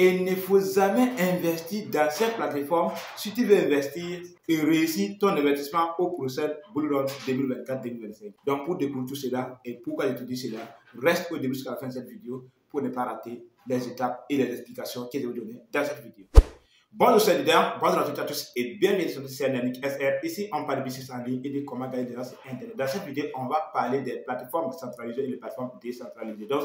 Et il ne faut jamais investir dans cette plateforme si tu veux investir et réussir ton investissement au procès Bull Run 2024-2025. Donc pour découvrir tout cela et pourquoi je te dis cela, reste au début jusqu'à la fin de cette vidéo pour ne pas rater les étapes et les explications que je vais vous donner dans cette vidéo. Bonjour, c'est Leader, bonjour à toutes et à tous et bienvenue sur notre chaîne Yannick SR. Ici, on parle de business en ligne et de comment gagner de l'argent sur Internet. Dans cette vidéo, on va parler des plateformes centralisées et des plateformes décentralisées. Donc,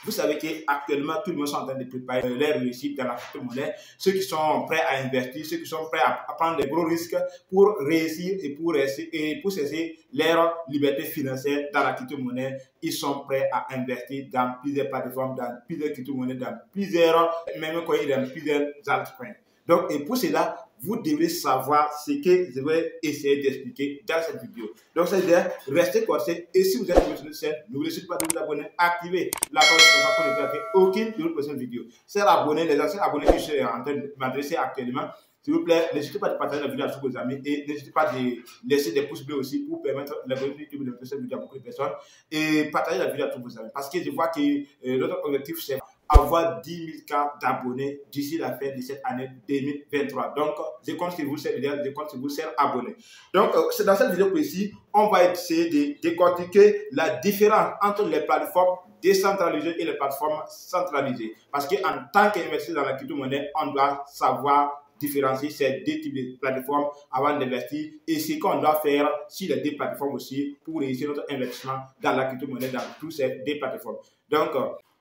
vous savez qu'actuellement, tout le monde est en train de préparer leur réussite dans la crypto-monnaie. Ceux qui sont prêts à investir, ceux qui sont prêts à prendre des gros risques pour réussir et pour cesser leur liberté financière dans la crypto-monnaie, ils sont prêts à investir dans plusieurs plateformes, dans plusieurs crypto-monnaies, dans plusieurs, même coins, dans plusieurs altcoins. Donc, et pour cela, vous devrez savoir ce que je vais essayer d'expliquer dans cette vidéo. Donc, c'est-à-dire, restez connectés et si vous êtes sur cette chaîne, n'oubliez pas de vous abonner, activez la cloche pour ne rater aucune de nos prochaines vidéos. Chers abonnés, les anciens abonnés que je suis en train de m'adresser actuellement, s'il vous plaît, n'hésitez pas de partager la vidéo avec vos amis et n'hésitez pas de laisser des pouces bleus aussi pour permettre la YouTube de cette vidéo à beaucoup de personnes et partagez la vidéo à tous vos amis. Parce que je vois que notre objectif, c'est avoir 10 000 cas d'abonnés d'ici la fin de cette année 2023. Donc, je compte sur vous, je compte sur vous, chers abonnés. Donc, c'est dans cette vidéo précise, on va essayer de décortiquer la différence entre les plateformes décentralisées et les plateformes centralisées. Parce qu'en tant qu'investisseur dans la crypto-monnaie, on doit savoir différencier ces deux types de plateformes avant d'investir et ce qu'on doit faire sur les deux plateformes aussi pour réussir notre investissement dans la crypto-monnaie dans toutes ces deux plateformes. Donc,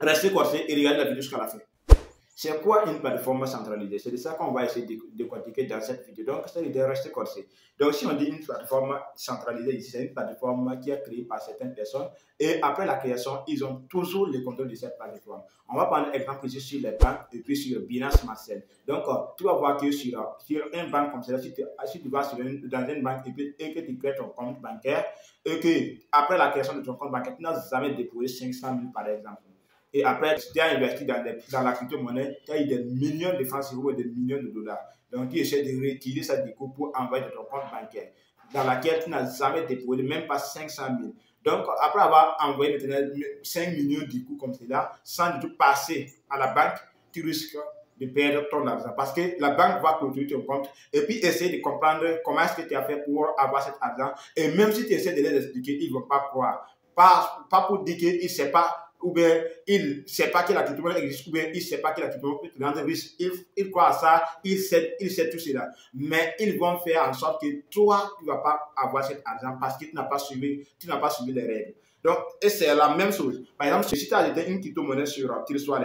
restez connectés et regardez la vidéo jusqu'à la fin. C'est quoi une plateforme centralisée? C'est de ça qu'on va essayer de décortiquer dans cette vidéo. Donc, c'est de rester connectés. Donc, si on dit une plateforme centralisée ici, c'est une plateforme qui est créée par certaines personnes et après la création, ils ont toujours le contrôle de cette plateforme. On va prendre un exemple ici sur les banques et puis sur Binance Smart Chain. Donc, tu vas voir que sur un banque comme cela, si tu vas dans une banque et que tu crées ton compte bancaire et que après la création de ton compte bancaire, tu n'as jamais déposé 500 000 par exemple. Et après, tu as investi dans la crypto-monnaie, tu as eu des millions de francs euros et des millions de dollars. Donc, tu essaies de retirer ça du coup pour envoyer dans ton compte bancaire, dans laquelle tu n'as jamais déposé, même pas 500 000. Donc, après avoir envoyé maintenant 5 millions du coup comme cela, sans du tout passer à la banque, tu risques de perdre ton argent. Parce que la banque va clôturer ton compte et puis essayer de comprendre comment est-ce que tu as fait pour avoir cet argent. Et même si tu essaies de les expliquer, ils ne vont pas croire. Pas pour dire qu'ils ne savent pas, ou bien il ne sait pas que la crypto-monnaie existe, ou bien il ne sait pas que la crypto-monnaie est un risque. Il croit à ça, il sait tout cela. Mais ils vont faire en sorte que toi, tu ne vas pas avoir cet argent parce que tu n'as pas suivi les règles. Donc, et c'est la même chose. Par exemple, si tu as acheté une crypto-monnaie sur Trezor,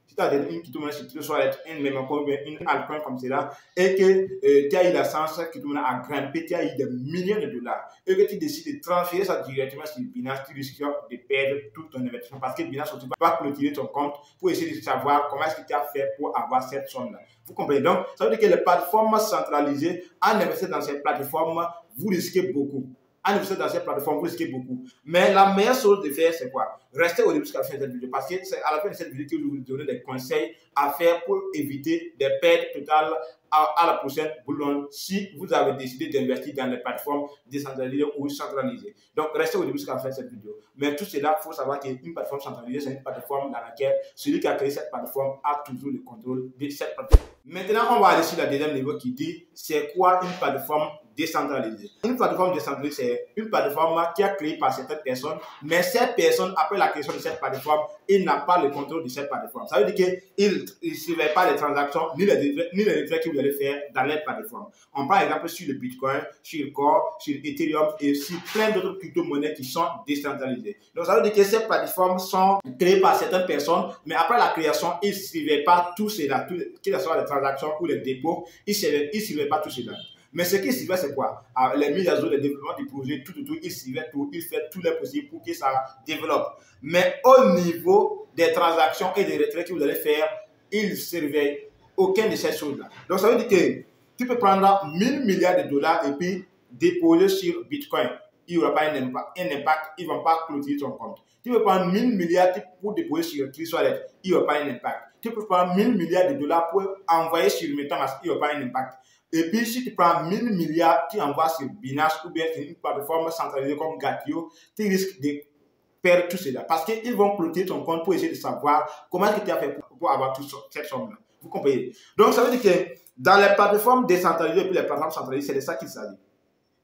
si tu as acheté une crypto-monnaie sur Trezor, une Memecoin, une altcoin comme cela, et que tu as eu la chance que crypto-monnaie a grimpé, tu as eu des millions de dollars, et que tu décides de transférer ça directement sur Binance, tu risques de perdre tout ton investissement parce que Binance aussi va clôturer ton compte pour essayer de savoir comment est-ce que tu as fait pour avoir cette somme-là. Vous comprenez? Donc, ça veut dire que les plateformes centralisées, en investissant dans ces plateformes, vous risquez beaucoup. En investissant dans cette plateforme, vous risquez beaucoup. Mais la meilleure chose de faire, c'est quoi? Restez au début jusqu'à la fin de cette vidéo parce que c'est à la fin de cette vidéo que je vais vous donner des conseils à faire pour éviter des pertes totales à la prochaine bull run si vous avez décidé d'investir dans les plateformes décentralisées ou centralisées. Donc, restez au début jusqu'à la fin de cette vidéo. Mais tout cela, il faut savoir qu'une plateforme centralisée, c'est une plateforme dans laquelle celui qui a créé cette plateforme a toujours le contrôle de cette plateforme. Maintenant, on va aller sur le deuxième niveau qui dit c'est quoi une plateforme décentralisée. Une plateforme décentralisée, c'est une plateforme qui est créée par certaines personnes, mais cette personne, après la création de cette plateforme, il n'a pas le contrôle de cette plateforme. Ça veut dire qu'il ne surveille pas les transactions ni les retraits que vous allez faire dans les plateformes. On prend exemple sur le Bitcoin, sur le Core, sur Ethereum et sur plein d'autres crypto-monnaies qui sont décentralisées. Donc ça veut dire que ces plateformes sont créées par certaines personnes, mais après la création, ils ne surveillent pas tout cela, que ce soit les transactions ou les dépôts, ils ne surveillent pas tout cela. Mais ce qui suivait, c'est quoi? Les mises à jour, le développement du projet, tout, il suivait tout, il fait tout le possible pour que ça développe. Mais au niveau des transactions et des retraits que vous allez faire, il ne surveille aucune de ces choses-là. Donc ça veut dire que tu peux prendre 1000 milliards de dollars et puis déposer sur Bitcoin. Il n'y aura pas un impact, ils ne vont pas clôturer ton compte. Tu peux prendre 1000 milliards pour déposer sur Trezor, il n'y aura pas un impact. Tu peux prendre 1000 milliards de dollars pour envoyer sur MetaMask, il n'y aura pas un impact. Et puis, si tu prends 1000 milliards, tu envoies sur Binance ou bien sur une plateforme centralisée comme Gatio, tu risques de perdre tout cela. Parce qu'ils vont clôturer ton compte pour essayer de savoir comment est-ce que tu as fait pour avoir toute cette somme-là. Vous comprenez? Donc, ça veut dire que dans les plateformes décentralisées et puis les plateformes centralisées, c'est de ça qu'il s'agit.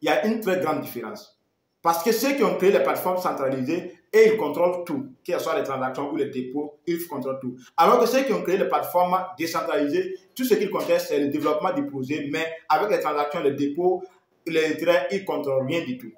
Il y a une très grande différence. Parce que ceux qui ont créé les plateformes centralisées, et ils contrôlent tout, que ce soit les transactions ou les dépôts, ils contrôlent tout. Alors que ceux qui ont créé les plateformes décentralisées, tout ce qu'ils contestent, c'est le développement du projet, mais avec les transactions, les dépôts, les intérêts, ils ne contrôlent rien du tout.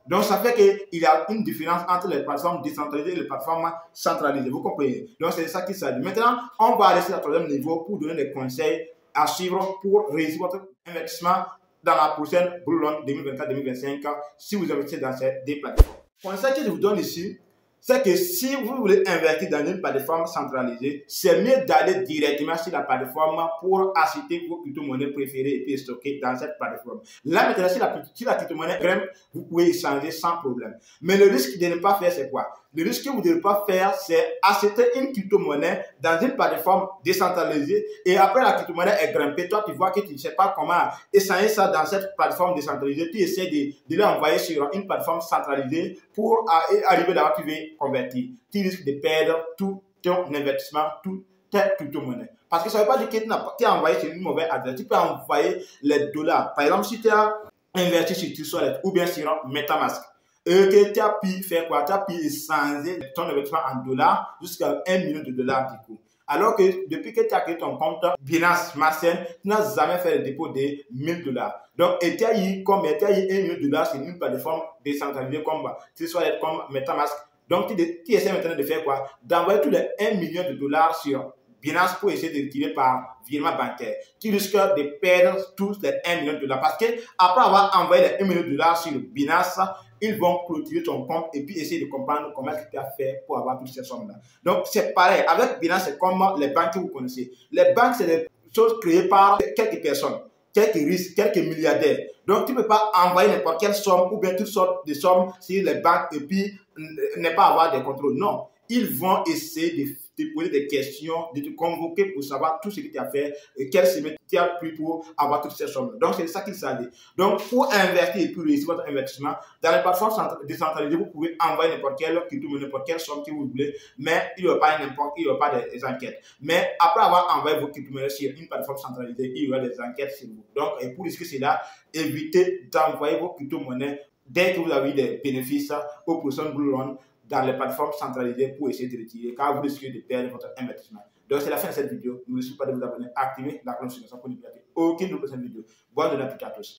Donc, ça fait qu'il y a une différence entre les plateformes décentralisées et les plateformes centralisées. Vous comprenez? Donc, c'est ça qui s'agit. Maintenant, on va aller sur le troisième niveau pour donner des conseils à suivre pour réussir votre investissement dans la prochaine Bull Run 2024-2025 si vous investissez dans ces deux plateformes. Le conseil que je vous donne ici, c'est que si vous voulez investir dans une plateforme centralisée, c'est mieux d'aller directement sur la plateforme pour acheter vos crypto-monnaies préférées et puis stocker dans cette plateforme. Là, maintenant, si la crypto-monnaie grimpe, vous pouvez échanger sans problème. Mais le risque de ne pas faire, c'est quoi? Le risque que vous ne devez pas faire, c'est acheter une crypto-monnaie dans une plateforme décentralisée et après la crypto-monnaie est grimpée, toi tu vois que tu ne sais pas comment échanger ça dans cette plateforme décentralisée, tu essaies de l'envoyer sur une plateforme centralisée pour arriver là où tu veux convertir. Tu risques de perdre tout ton investissement, toute ta crypto-monnaie. Parce que ça ne veut pas dire que tu as envoyé sur une mauvaise adresse, tu peux envoyer les dollars. Par exemple, si tu as investi sur Trezor ou bien sur MetaMask, et que tu as pu faire quoi? Tu as pu échanger ton investissement en dollars jusqu'à 1 million de dollars du coup. Alors que depuis que tu as créé ton compte Binance Smart Chain, tu n'as jamais fait le dépôt de 1000 dollars. Donc, tu as eu 1 million de dollars sur une plateforme décentralisée comme Trezor, comme MetaMask. Donc, tu essaies maintenant de faire quoi? D'envoyer tous les 1 million de dollars sur Binance pour essayer de retirer par virement bancaire. Tu risques de perdre tous les 1 million de dollars parce que après avoir envoyé les 1 million de dollars sur Binance, ils vont clôturer ton compte et puis essayer de comprendre comment tu as fait pour avoir toutes ces sommes-là. Donc, c'est pareil. Avec Binance, c'est comme les banques que vous connaissez. Les banques, c'est des choses créées par quelques personnes, quelques riches, quelques milliardaires. Donc, tu ne peux pas envoyer n'importe quelle somme ou bien toutes sortes de sommes sur les banques et puis ne pas avoir des contrôles. Non. Ils vont essayer de te poser des questions, de te convoquer pour savoir tout ce que tu as fait et quel semestre tu as pris pour avoir toutes ces sommes. Donc, c'est ça qu'il s'agit. Donc, pour investir et pour réussir votre investissement, dans les plateformes décentralisées, vous pouvez envoyer n'importe quelle somme que vous voulez, mais il n'y aura pas des enquêtes. Mais après avoir envoyé vos crypto-monnaies sur une plateforme centralisée, il y aura des enquêtes sur vous. Donc, et pour risquer cela, évitez d'envoyer vos crypto-monnaies dès que vous avez des bénéfices aux prochaines Bull Run dans les plateformes centralisées pour essayer de retirer, car vous risquez de perdre votre investissement. Donc, c'est la fin de cette vidéo. N'oubliez pas de vous abonner, activer la cloche de notification pour ne perdre aucune de prochaine vidéo. Bonne journée à toutes et à tous.